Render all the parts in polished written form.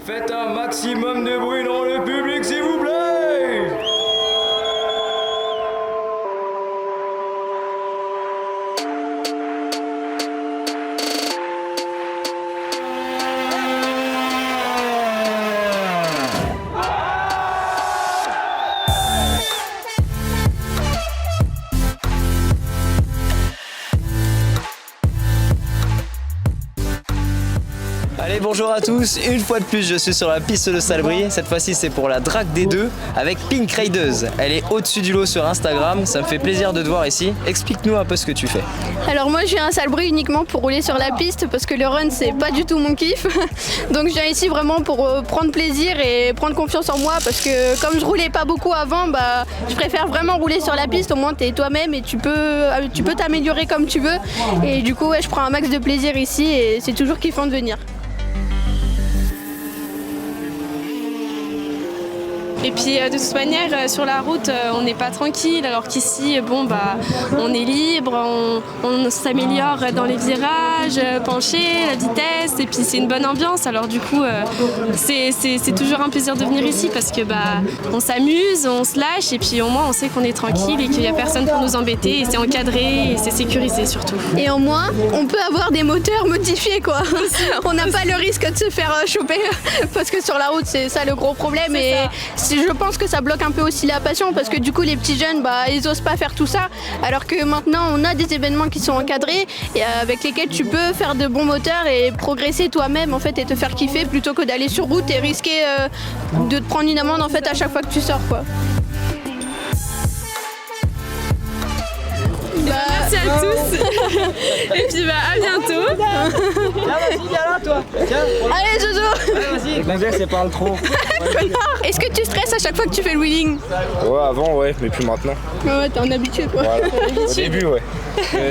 Faites un maximum de bruit dans le public, s'il vous plaît. Allez, bonjour à tous, une fois de plus je suis sur la piste de Salbris, cette fois-ci c'est pour la Drague des deux avec Pink Raideuse. Elle est au-dessus du lot sur Instagram, ça me fait plaisir de te voir ici, explique-nous un peu ce que tu fais. Alors moi je viens à Salbris uniquement pour rouler sur la piste parce que le run c'est pas du tout mon kiff. Donc je viens ici vraiment pour prendre plaisir et prendre confiance en moi parce que comme je roulais pas beaucoup avant, je préfère vraiment rouler sur la piste, au moins t'es toi-même et tu peux t'améliorer comme tu veux. Et du coup ouais, je prends un max de plaisir ici et c'est toujours kiffant de venir. Et puis de toute manière sur la route on n'est pas tranquille alors qu'ici on est libre, on s'améliore dans les virages, pencher, la vitesse et puis c'est une bonne ambiance alors du coup c'est toujours un plaisir de venir ici parce que on s'amuse, on se lâche et puis au moins on sait qu'on est tranquille et qu'il n'y a personne pour nous embêter et c'est encadré et c'est sécurisé surtout. Et au moins on peut avoir des moteurs modifiés quoi. On n'a pas le risque de se faire choper parce que sur la route c'est ça le gros problème et je pense que ça bloque un peu aussi la passion parce que du coup les petits jeunes ils osent pas faire tout ça alors que maintenant on a des événements qui sont encadrés et avec lesquels tu peux faire de bons moteurs et progresser toi-même en fait et te faire kiffer plutôt que d'aller sur route et risquer de te prendre une amende en fait à chaque fois que tu sors quoi. Merci à tous et puis à bientôt. Tiens, vas-y, viens là toi. Tiens, Allez Jojo. vas-y. Les gonzesses, c'est parle trop. Est-ce que tu stresses à chaque fois que tu fais le wheeling? Ouais, avant, ouais, mais plus maintenant. Ouais, t'es un habitué quoi. Voilà. Au début, ouais.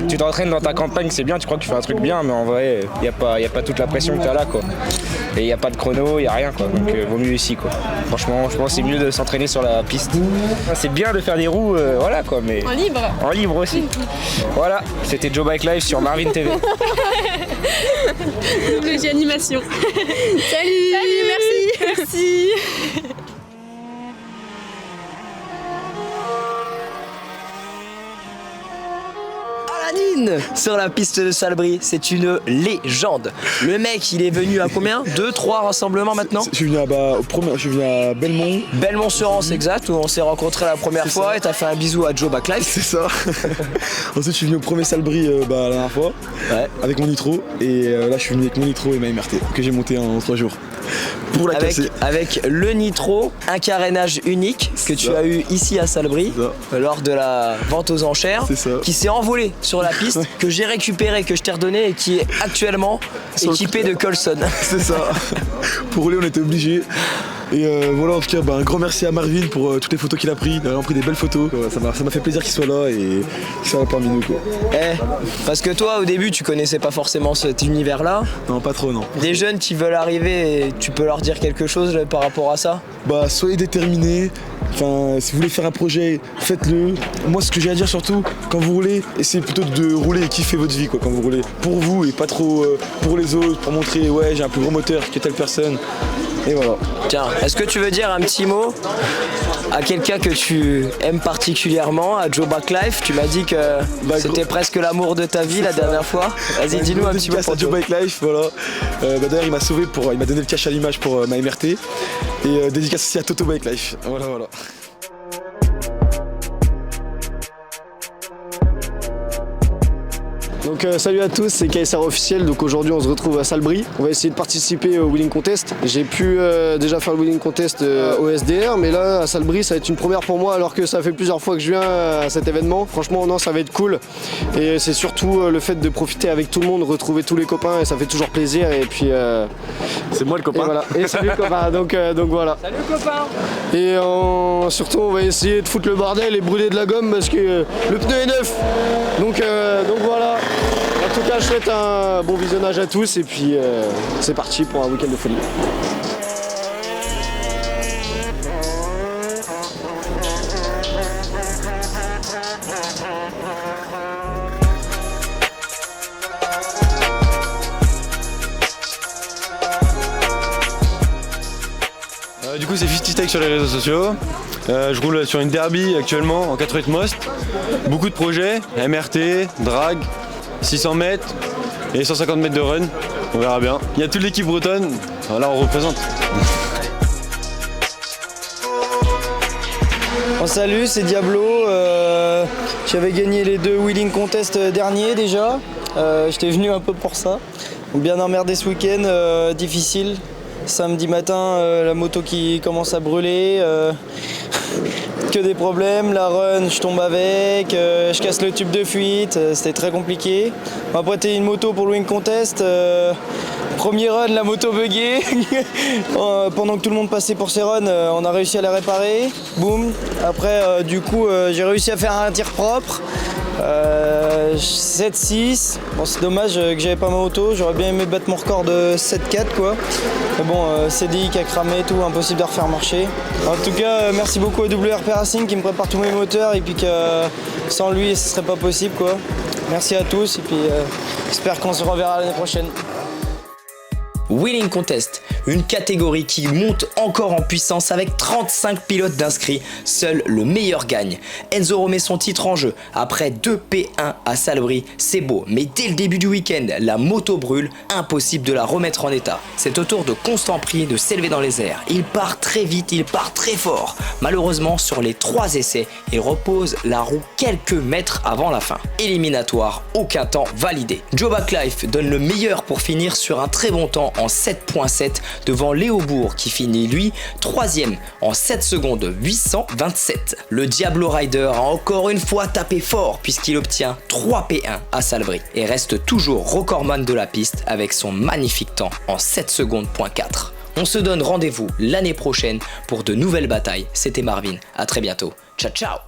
Tu t'entraînes dans ta campagne, c'est bien, tu crois que tu fais un truc bien, mais en vrai, y a pas toute la pression que t'as là, quoi. Et y a pas de chrono, y a rien, quoi. Donc, vaut mieux ici, quoi. Franchement, je pense que c'est mieux de s'entraîner sur la piste. C'est bien de faire des roues, voilà, quoi, mais. En libre. En libre aussi. Voilà, c'était Joe Bike Live sur Marvin TV. WG Animation. Salut, merci. Merci. Aladine sur la piste de Salbris, c'est une légende. Le mec, il est venu à combien? 2-3 rassemblements maintenant? Je suis venu à Belmont. Belmont-sur-Anse, exact, où on s'est rencontrés la première fois et t'as fait un bisou à Joe Bike Live. C'est ça. Ensuite, je suis venu au premier Salbris la dernière fois avec mon nitro. Et là, je suis venu avec mon nitro et ma MRT que j'ai monté en 3 jours. Pour la casser. Avec le nitro, un carénage unique que tu as eu ici à Salbris lors de la vente aux enchères, qui s'est envolé sur la piste, que j'ai récupéré, que je t'ai redonné et qui est actuellement équipé de Colson. C'est ça. Pour rouler, on était obligés. Et voilà, en tout cas, un grand merci à Marvin pour toutes les photos qu'il a prises. Il a vraiment pris des belles photos. Ça m'a fait plaisir qu'il soit là et qu'il soit parmi nous, quoi. Parce que toi, au début, tu connaissais pas forcément cet univers-là. Non, pas trop, non. Des jeunes qui veulent arriver, tu peux leur dire quelque chose par rapport à ça? Soyez déterminés. Enfin, si vous voulez faire un projet, faites-le. Moi, ce que j'ai à dire surtout, quand vous roulez, essayez plutôt de rouler et kiffer votre vie, quoi, quand vous roulez. Pour vous et pas trop pour les autres, pour montrer, ouais, j'ai un plus gros moteur que telle personne. Et voilà. Tiens, est-ce que tu veux dire un petit mot à quelqu'un que tu aimes particulièrement, à Joe Bike Live? Tu m'as dit que c'était presque l'amour de ta vie la dernière fois. Vas-y, dis-nous un petit mot pour Joe Bike Live, voilà. D'ailleurs, il m'a sauvé il m'a donné le cash à l'image pour ma MRT. Et dédicace aussi à Toto Bike Life. Voilà. Donc salut à tous, c'est KSR officiel. Donc aujourd'hui on se retrouve à Salbris. On va essayer de participer au Wheeling Contest. J'ai pu déjà faire le Wheeling Contest au SDR, mais là à Salbris ça va être une première pour moi alors que ça fait plusieurs fois que je viens à cet événement. Franchement non, ça va être cool. Et c'est surtout le fait de profiter avec tout le monde, retrouver tous les copains et ça fait toujours plaisir. Et puis c'est moi le copain. Et voilà. Et salut le copain. Donc voilà. Salut copain. Et surtout on va essayer de foutre le bordel et brûler de la gomme parce que le pneu est neuf. Donc voilà. En tout cas, je souhaite un bon visionnage à tous et puis c'est parti pour un week-end de folie. Du coup c'est 50 Tech sur les réseaux sociaux. Je roule sur une Derby actuellement en 88 Most. Beaucoup de projets, MRT, drag, 600 mètres et 150 mètres de run. On verra bien. Il y a toute l'équipe bretonne. Là on représente. Bon, salut, c'est Diablo. J'avais gagné les 2 wheeling contest derniers déjà. J'étais venu un peu pour ça. Bien emmerdé ce week-end, difficile. Samedi matin, la moto qui commence à brûler. Que des problèmes, la run, je tombe avec, je casse le tube de fuite, c'était très compliqué. On m'a prêté une moto pour le wing contest. Premier run, la moto buggée. Pendant que tout le monde passait pour ses runs, on a réussi à la réparer. Boum. Après, du coup, j'ai réussi à faire un tir propre. 7-6. Bon, c'est dommage que j'avais pas ma moto. J'aurais bien aimé battre mon record de 7-4 quoi. Mais bon, CDI qui a cramé, tout, impossible de refaire marcher. En tout cas, merci beaucoup à WRP Racing qui me prépare tous mes moteurs et puis que sans lui, ce serait pas possible quoi. Merci à tous et puis j'espère qu'on se reverra l'année prochaine. Wheeling Contest, une catégorie qui monte encore en puissance avec 35 pilotes d'inscrits, seul le meilleur gagne. Enzo remet son titre en jeu après 2 P1 à Salbris, c'est beau, mais dès le début du week-end, la moto brûle, impossible de la remettre en état. C'est au tour de Constant Prix de s'élever dans les airs. Il part très vite, il part très fort. Malheureusement, sur les 3 essais, il repose la roue quelques mètres avant la fin. Éliminatoire, aucun temps validé. Joe Backlife donne le meilleur pour finir sur un très bon temps en 7.7 devant Léo Bourg qui finit lui 3ème en 7 secondes 827. Le Diablo Rider a encore une fois tapé fort puisqu'il obtient 3 P1 à Salbris et reste toujours recordman de la piste avec son magnifique temps en 7 secondes.4. On se donne rendez-vous l'année prochaine pour de nouvelles batailles. C'était Marvin, à très bientôt. Ciao ciao.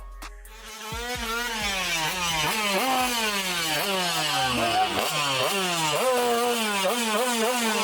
Oh,